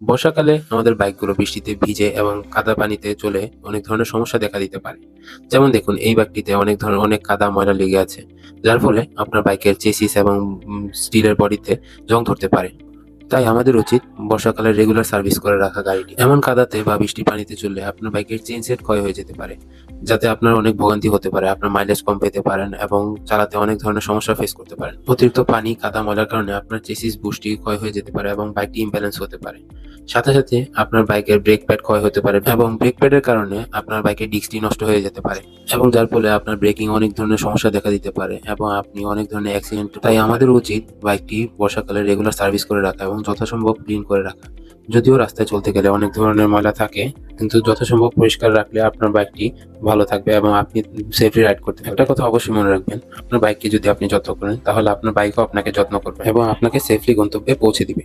বর্ষাকালে আমাদের বাইকগুলো বৃষ্টিতে ভিজে এবং কাদা পানিতে চলে অনেক ধরনের সমস্যা দেখা দিতে পারে। যেমন দেখুন এই বাইকটিতে অনেক কাদা ময়লা লেগে আছে। যার ফলে আপনার বাইকের চেসিস এবং স্টিলের বডিতে জং ধরতে পারে। তাই আমাদের উচিত বর্ষাকালে রেগুলার সার্ভিস করে রাখা গাড়িটি। এমন কাদাতে বা বৃষ্টির পানিতে চললে আপনার বাইকের চেইন সেট ক্ষয় হয়ে যেতে পারে। যাতে আপনার অনেক ভোগান্তি হতে পারে। আপনার মাইলেজ কম পেতে পারেন এবং চালাতে অনেক ধরনের সমস্যা ফেস করতে পারেন। অতিরিক্ত পানি, কাদা, ময়লার কারণে আপনার চেসিস বুশটি ক্ষয় হয়ে যেতে পারে এবং বাইকটি ইমব্যালেন্স হতে পারে। সাথে আপনার বাইকের ব্রেক প্যাড ক্ষয় হতে পারে এবং ব্রেক প্যাডের কারণে আপনার বাইকের ডিস্কটি নষ্ট হয়ে যেতে পারে এবং যার ফলে আপনার ব্রেকিং অনেক ধরনের সমস্যা দেখা দিতে পারে এবং আপনি অনেক ধরনের অ্যাক্সিডেন্ট। তাই আমাদের উচিত বাইকটি বর্ষাকালে রেগুলার সার্ভিস করে রাখা এবং যথাসম্ভব ক্লিন করে রাখা। যদিও রাস্তায় চলতে গেলে অনেক ধরনের ময়লা থাকে, কিন্তু যথাসম্ভব পরিষ্কার রাখলে আপনার বাইকটি ভালো থাকবে এবং আপনি সেফলি রাইড করতে পারবেন। একটা কথা অবশ্যই মনে রাখবেন, আপনার বাইককে যদি আপনি যত্ন করেন তাহলে আপনার বাইকও আপনাকে যত্ন করবে এবং আপনাকে সেফলি গন্তব্যে পৌঁছে দিবে।